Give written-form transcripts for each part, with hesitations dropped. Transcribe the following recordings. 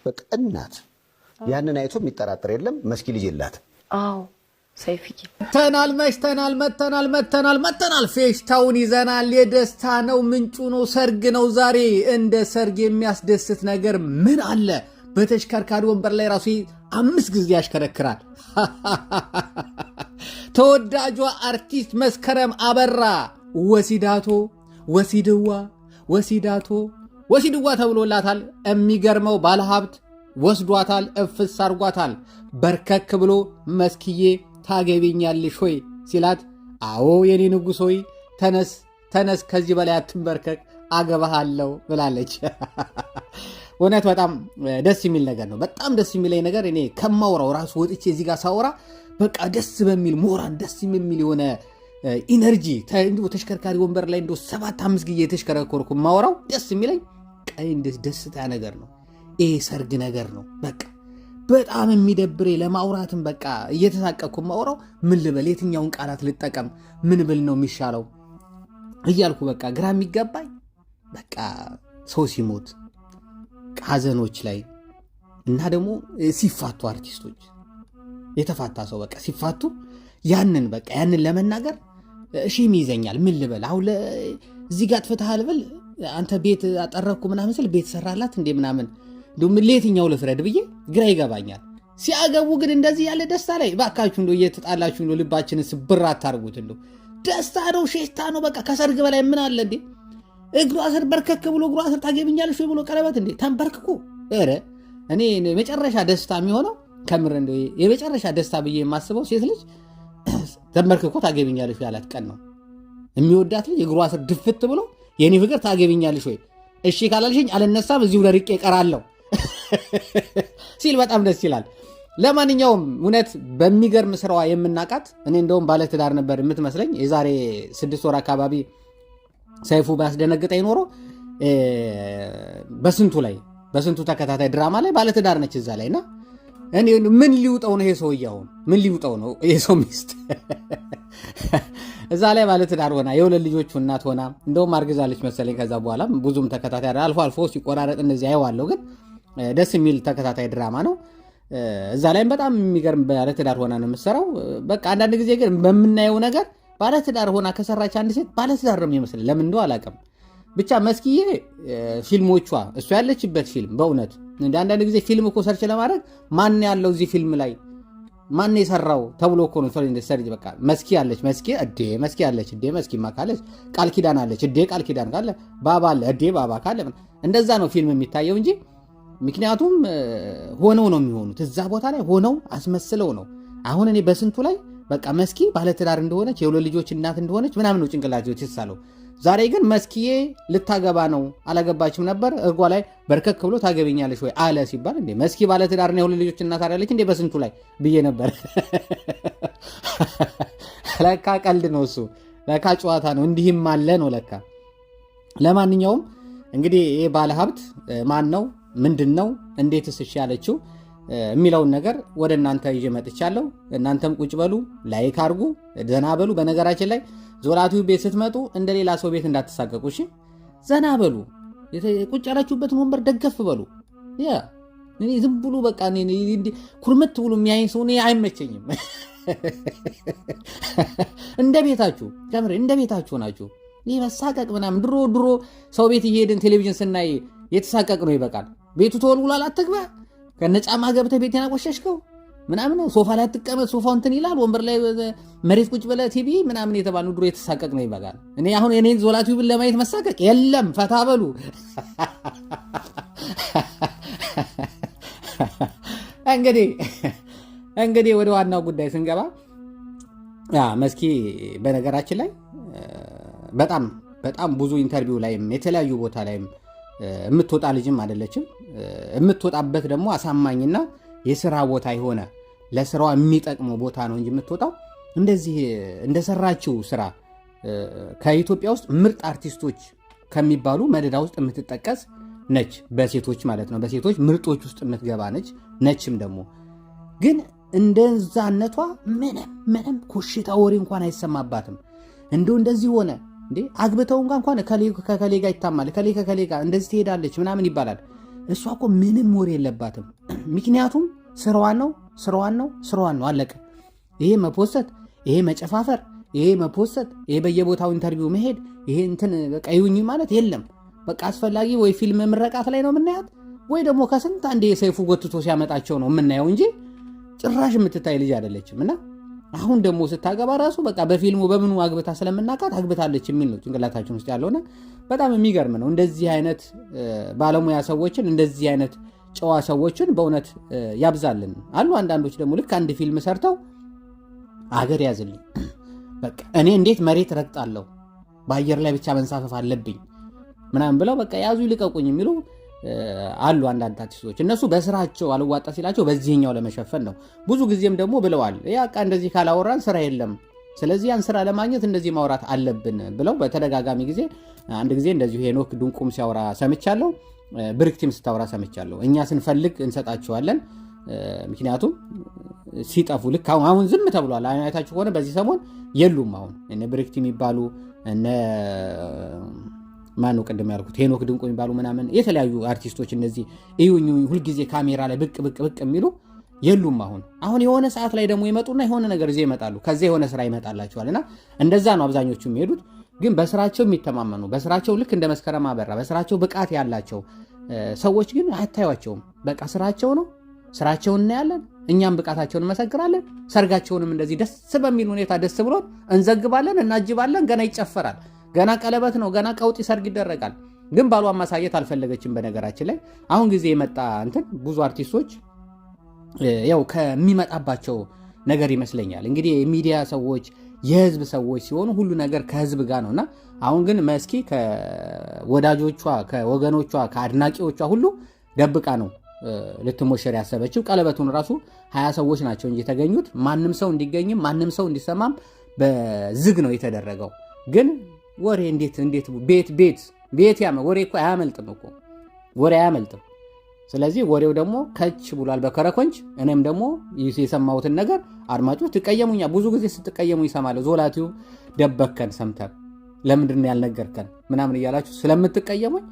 በቃ እናት ያንን አይቶ የሚጠራጠር የለም። መስኪ ልጅ የላት። አዎ ሰይፍዬ መተናል ፌሽታውን ይዘናል። የደስታ ነው፣ ምንጩ ነው፣ ሰርግ ነው ዛሬ። እንደ ሰርግ የሚያስደስት ነገር ምን አለ? በተሽከርካሪ ወንበር ላይ ራሱ 5 ጊዜ ያሽከረክራል። ተወዳጇ አርቲስት መስከረም አበራ ወሲድዋ ተብሎላታል። የሚገርመው ባለሀብት ወስዷታል፣ እፍስ አርጓታል። በርከክ ብሎ መስኪዬ ታገቢኛለሽ ሆይ ሲላት፣ አዎ የኔ ንጉሥ ሆይ ተነስ ከዚህ በላይ አትንበርከክ አገባሃለሁ ብላለች። እውነት በጣም ደስ የሚል ነገር ነው። በጣም ደስ የሚለኝ ነገር እኔ ከማውራው ራሱ ወጥቼ እዚህ ጋር ሳወራ በቃ ደስ በሚል ሞራል ደስ የሚል የሆነ ኢነርጂ ተሽከርካሪ ወንበር ላይ 7-5 ጊዜ የተሽከረከርኩ ማወራው ደስ የሚለኝ ቀይ ደስታ ነገር ነው። ይሄ ሰርግ ነገር ነው። በቃ በጣም የሚደብሬ ለማውራትም በቃ እየተሳቀቅኩ ማወራው ምን ልበል፣ የትኛውን ቃላት ልጠቀም፣ ምን ብል ነው የሚሻለው እያልኩ በቃ ግራ የሚገባኝ በቃ ሰው ሲሞት ሐዘኖች ላይ እና ደግሞ ሲፋቱ አርቲስቶች የተፋታ ሰው በቃ ሲፋቱ ያንን ለመናገር ሺም ይዘኛል። ምን ልበል አሁን እዚህ ጋር ትፈታሃል ብል አንተ ቤት አጠረኩ ምናምን ስል ቤት ሰራላት እንዴ ምናምን እንደውም ለየትኛው ልፍረድ ብዬ ግራ ይገባኛል። ሲያገቡ ግን እንደዚህ ያለ ደስታ ላይ ባካችሁ እንደው እየተጣላችሁ እንደው ልባችንን ስብር አታርጉት። እንደው ደስታ ነው፣ ሼሽታ ነው። በቃ ከሰርግ በላይ ምን አለ እንዴ? እግሯ ስር በርከክ ብሎ እግሯ ስር ታገቢኛለሽ ብሎ ቀለበት እንዴ ተንበርክኮ። ኧረ እኔ መጨረሻ ደስታ የሚሆነው ከምር እንደው የመጨረሻ ደስታ ብዬ የማስበው ሴት ልጅ ተንበርክኮ ታገቢኛለሽ ያላት ቀን ነው። የሚወዳት ልጅ እግሯ ስር ድፍት ብሎ የኔ ፍቅር ታገቢኛለሽ ወይ እሺ ካላልሽኝ አልነሳም እዚሁ ለርቄ እቀራለሁ ሲል በጣም ደስ ይላል። ለማንኛውም እውነት በሚገርም ስራዋ የምናቃት እኔ እንደውም ባለትዳር ነበር የምትመስለኝ የዛሬ 6 ወር አካባቢ ሰይፉ ባስደነግጠኝ ኖሮ በስንቱ ተከታታይ ድራማ ላይ ባለትዳር ነች እዛ ላይና እኔ ምን ሊውጠው ነው ይሄ ሰውዬው? ምን ሊውጠው ነው ይሄ ሰው ሚስት እዛ ላይ ባለትዳር ሆና የሁለት ልጆቹ እናት ሆና እንደውም አርግዛለች መሰለኝ። ከዛ በኋላ ብዙም ተከታታይ አልፎ ሲቆራረጥ እነዚህ አይዋለሁ፣ ግን ደስ የሚል ተከታታይ ድራማ ነው። እዛ ላይም በጣም የሚገርም ባለትዳር ሆና ነው የምትሰራው። በቃ አንዳንድ ጊዜ ግን በምናየው ነገር ባለትዳር ሆና ከሰራች አንድ ሴት ባለትዳር ነው የሚመስለው። ለምን እንደው አላውቅም። ብቻ መስኪዬ ፊልሞቿ እሷ ያለችበት ፊልም በእውነት አንዳንድ ጊዜ ፊልም እኮ ሰርች ለማድረግ ማን ያለው እዚህ ፊልም ላይ ማን የሰራው ተብሎ እኮ ነው ሰርች። በቃ መስኪ አለች፣ መስኪ አለች፣ መስኪ ካለች ቃል ኪዳን አለች፣ ቃል ኪዳን ካለ ባባ አለ፣ ባባ ካለ እንደዛ ነው ፊልም የሚታየው እንጂ ምክንያቱም ሆነው ነው የሚሆኑት እዛ ቦታ ላይ ሆነው አስመስለው ነው። አሁን እኔ በስንቱ ላይ በቃ መስኪ ባለትዳር እንደሆነች የሁለት ልጆች እናት እንደሆነች ምናምን ነው ጭንቅላት ይሳለው። ዛሬ ግን መስኪዬ ልታገባ ነው፣ አላገባችም ነበር። እርጓ ላይ በርከክ ብሎ ታገቢኛለሽ ወይ አለ ሲባል እንዴ መስኪ ባለትዳርና የሁለት ልጆች እናት አለች እንዴ በስንቱ ላይ ብዬ ነበር። ለካ ቀልድ ነው እሱ፣ ለካ ጨዋታ ነው፣ እንዲህም አለ ነው ለካ። ለማንኛውም እንግዲህ ይሄ ባለሀብት ማን ነው፣ ምንድን ነው፣ እንዴትስ እሺ ያለችው የሚለውን ነገር ወደ እናንተ ይዤ መጥቻለሁ። እናንተም ቁጭ በሉ፣ ላይክ አድርጉ፣ ዘና በሉ። በነገራችን ላይ ዞላቱ ቤት ስትመጡ እንደሌላ ሰው ቤት እንዳትሳቀቁ እሺ። ዘና በሉ፣ ቁጭ ያላችሁበትን ወንበር ደገፍ በሉ። እኔ ዝም ብሎ በቃ ኩርምት ብሎ የሚያይን ሰው እኔ አይመቸኝም። እንደ ቤታችሁ ከምር እንደ ቤታችሁ ናችሁ። ይህ መሳቀቅ ምናምን ድሮ ሰው ቤት እየሄድን ቴሌቪዥን ስናይ የተሳቀቅ ነው ይበቃል። ቤቱ ተወልውሏል አትግባ፣ ከነጫማ ገብተህ ቤት ያቆሸሽከው ምናምን ሶፋ ላይ አትቀመጥ፣ ሶፋው እንትን ይላል፣ ወንበር ላይ መሬት ቁጭ ብለህ ቲቪ ምናምን የተባሉ ድሮ የተሳቀቅ ነው ይበቃል። እኔ አሁን የኔን ዞላቱ ይብን ለማየት መሳቀቅ የለም። ፈታ በሉ። እንግዲህ ወደ ዋናው ጉዳይ ስንገባ መስኪ በነገራችን ላይ በጣም ብዙ ኢንተርቪው ላይም የተለያዩ ቦታ ላይም የምትወጣ ልጅም አይደለችም። የምትወጣበት ደግሞ አሳማኝና የስራ ቦታ የሆነ ለስራዋ የሚጠቅመው ቦታ ነው እንጂ የምትወጣው እንደዚህ እንደሰራችው ስራ ከኢትዮጵያ ውስጥ ምርጥ አርቲስቶች ከሚባሉ መደዳ ውስጥ የምትጠቀስ ነች። በሴቶች ማለት ነው፣ በሴቶች ምርጦች ውስጥ የምትገባ ነችም ደግሞ ግን እንደዛነቷ ምንም ኮሽታ ወሬ እንኳን አይሰማባትም። እንደዚህ ሆነ እንዴ አግብተው እንኳን ከከሌ ጋር ይታማል፣ ከሌ ጋር እንደዚህ ትሄዳለች ምናምን ይባላል። እሷ እኮ ምንም ወሬ የለባትም። ምክንያቱም ስራዋን ነው አለቀ። ይሄ መፖሰት፣ ይሄ መጨፋፈር፣ ይሄ መፖሰት፣ ይሄ በየቦታው ኢንተርቪው መሄድ፣ ይሄ እንትን በቃ ይሁኝ ማለት የለም። በቃ አስፈላጊ ወይ ፊልም ምረቃት ላይ ነው የምናያት ወይ ደግሞ ከስንት አንዴ ሰይፉ ጎትቶ ሲያመጣቸው ነው የምናየው እንጂ ጭራሽ የምትታይ ልጅ አይደለችም። እና አሁን ደግሞ ስታገባ ራሱ በቃ በፊልሙ በምኑ አግብታ ስለምናቃት አግብታለች የሚል ነው ጭንቅላታችን ውስጥ ያለውና በጣም የሚገርም ነው። እንደዚህ አይነት ባለሙያ ሰዎችን እንደዚህ አይነት ጨዋ ሰዎችን በእውነት ያብዛልን። አሉ አንዳንዶች ደግሞ ልክ አንድ ፊልም ሰርተው አገር ያዝልኝ በቃ እኔ እንዴት መሬት ረግጣለሁ በአየር ላይ ብቻ መንሳፈፍ አለብኝ ምናምን ብለው በቃ ያዙ ይልቀቁኝ የሚሉ አሉ አንዳንድ አርቲስቶች። እነሱ በስራቸው አልዋጣ ሲላቸው በዚህኛው ለመሸፈን ነው። ብዙ ጊዜም ደግሞ ብለዋል ያቃ እንደዚህ ካላወራን ስራ የለም፣ ስለዚህ ያን ስራ ለማግኘት እንደዚህ ማውራት አለብን ብለው በተደጋጋሚ ጊዜ አንድ ጊዜ እንደዚሁ ሄኖክ ድንቁም ሲያወራ ሰምቻለሁ፣ ብርክቲም ስታወራ ሰምቻለሁ። እኛ ስንፈልግ እንሰጣቸዋለን፣ ምክንያቱም ሲጠፉ ልክ አሁን ዝም ተብሏል። አይታችሁ ከሆነ በዚህ ሰሞን የሉም። አሁን እነ ብርክቲ የሚባሉ እነ ማነው ቅድም ያልኩት ሄኖክ ድንቁ የሚባሉ ምናምን የተለያዩ አርቲስቶች እነዚህ እዩኝ ሁልጊዜ ካሜራ ላይ ብቅ የሚሉ የሉም። አሁን የሆነ ሰዓት ላይ ደግሞ ይመጡና የሆነ ነገር እዚህ ይመጣሉ፣ ከዚያ የሆነ ስራ ይመጣላቸዋልና እንደዛ ነው አብዛኞቹ የሚሄዱት። ግን በስራቸው የሚተማመኑ በስራቸው ልክ እንደ መስከረም አበራ በስራቸው ብቃት ያላቸው ሰዎች ግን አታዩቸውም። በቃ ስራቸው ነው፣ ስራቸውን እናያለን፣ እኛም ብቃታቸውን እንመሰክራለን። ሰርጋቸውንም እንደዚህ ደስ በሚል ሁኔታ ደስ ብሎን እንዘግባለን፣ እናጅባለን። ገና ይጨፈራል፣ ገና ቀለበት ነው፣ ገና ቀውጢ ሰርግ ይደረጋል። ግን ባሏን ማሳየት አልፈለገችም። በነገራችን ላይ አሁን ጊዜ የመጣ እንትን ብዙ አርቲስቶች ያው ከሚመጣባቸው ነገር ይመስለኛል እንግዲህ የሚዲያ ሰዎች የህዝብ ሰዎች ሲሆኑ ሁሉ ነገር ከህዝብ ጋር ነውና አሁን ግን መስኪ ከወዳጆቿ ከወገኖቿ ከአድናቂዎቿ ሁሉ ደብቃ ነው ልትሞሸር ያሰበችው። ቀለበቱን ራሱ 20 ሰዎች ናቸው እንጂ የተገኙት ማንም ሰው እንዲገኝም ማንም ሰው እንዲሰማም በዝግ ነው የተደረገው። ግን ወሬ እንዴት ቤት ወሬ እኮ አያመልጥም እኮ ወሬ አያመልጥም። ስለዚህ ወሬው ደግሞ ከች ብሏል በከረኮንች። እኔም ደግሞ የሰማሁትን ነገር አድማጮች ትቀየሙኛ፣ ብዙ ጊዜ ስትቀየሙ ይሰማለሁ። ዞላቲው ደበከን ሰምተን ለምንድን ያልነገርከን ምናምን እያላችሁ ስለምትቀየሙኝ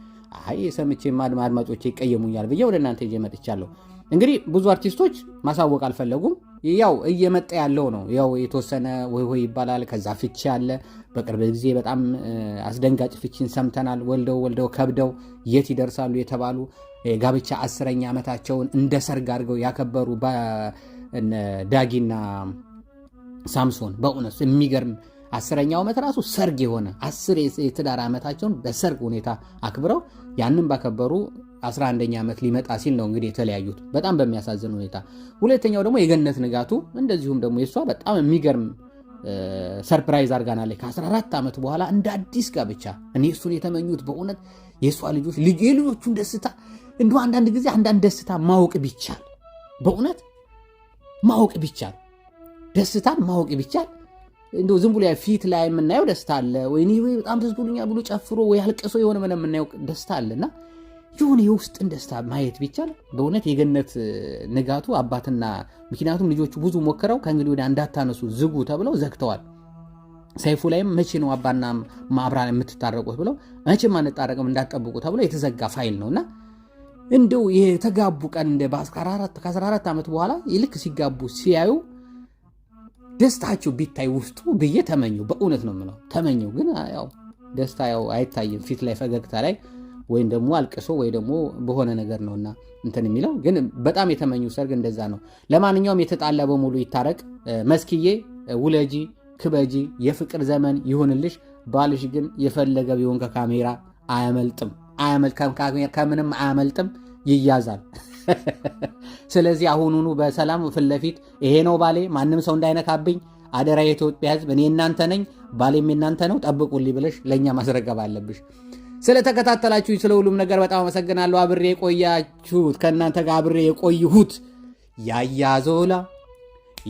አይ ሰምቼ አድማጮቼ ይቀየሙኛል ብዬ ወደ እናንተ ይዤ መጥቻለሁ። እንግዲህ ብዙ አርቲስቶች ማሳወቅ አልፈለጉም። ያው እየመጣ ያለው ነው። ያው የተወሰነ ወይ ይባላል፣ ከዛ ፍቺ አለ። በቅርብ ጊዜ በጣም አስደንጋጭ ፍቺን ሰምተናል። ወልደው ከብደው የት ይደርሳሉ የተባሉ ጋብቻ 10ኛ ዓመታቸውን እንደ ሰርግ አድርገው ያከበሩ ዳጊና ሳምሶን በእውነት የሚገርም 10ኛው ዓመት ራሱ ሰርግ የሆነ 10 የትዳር ዓመታቸውን በሰርግ ሁኔታ አክብረው ያንን ባከበሩ 11ኛ ዓመት ሊመጣ ሲል ነው እንግዲህ የተለያዩት በጣም በሚያሳዝን ሁኔታ። ሁለተኛው ደግሞ የገነት ንጋቱ እንደዚሁም ደግሞ የሷ በጣም የሚገርም ሰርፕራይዝ አርጋናለች ከ14 ዓመት በኋላ እንደ አዲስ ጋብቻ። እኔ እሱን የተመኙት በእውነት የሷ የልጆቹን ደስታ እንደ አንዳንድ ጊዜ አንዳንድ ደስታ ማወቅ ቢቻል በእውነት ማወቅ ቢቻል ደስታን ማወቅ ቢቻል እንደው ዝም ብሎ ፊት ላይ የምናየው ደስታ አለ ወይ በጣም ደስ ብሎኛል ብሎ ጨፍሮ ወይ አልቅሶ የሆነ ምን የምናየው ደስታ አለና የሆነ የውስጥን ደስታ ማየት ቢቻል በእውነት የገነት ንጋቱ አባትና ምክንያቱም ልጆቹ ብዙ ሞክረው ከእንግዲህ ወዲያ እንዳታነሱ ዝጉ ተብለው ዘግተዋል። ሰይፉ ላይም መቼ ነው አባና ማብራን የምትታረቁት ብለው መቼም አንታረቅም እንዳትጠብቁ ተብለው የተዘጋ ፋይል ነውና እንደው የተጋቡ ቀን እንደ ከ14 ዓመት በኋላ ይልክ ሲጋቡ ሲያዩ ደስታቸው ቢታይ ውስጡ ብዬ ተመኘው። በእውነት ነው የምለው ተመኘው። ግን ያው ደስታ ያው አይታይም ፊት ላይ ፈገግታ ላይ ወይም ደግሞ አልቅሶ ወይ ደግሞ በሆነ ነገር ነውና እንትን የሚለው ግን በጣም የተመኙ ሰርግ እንደዛ ነው። ለማንኛውም የተጣላ በሙሉ ይታረቅ። መስኪዬ ውለጂ ክበጂ፣ የፍቅር ዘመን ይሁንልሽ። ባልሽ ግን የፈለገ ቢሆን ከካሜራ አያመልጥም፣ ከምንም አያመልጥም፣ ይያዛል። ስለዚህ አሁኑኑ በሰላም ፊት ለፊት ይሄ ነው ባሌ፣ ማንም ሰው እንዳይነካብኝ አደራ፣ የኢትዮጵያ ሕዝብ እኔ እናንተ ነኝ፣ ባሌም እናንተ ነው፣ ጠብቁልኝ ብለሽ ለእኛ ማስረገብ አለብሽ። ስለተከታተላችሁ ስለ ሁሉም ነገር በጣም አመሰግናለሁ። አብሬ የቆያችሁት ከእናንተ ጋር አብሬ የቆይሁት ያያዞላ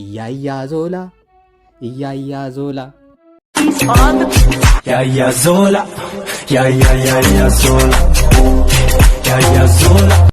ያያዞላ ያያዞላ ያያዞላ ያያዞላ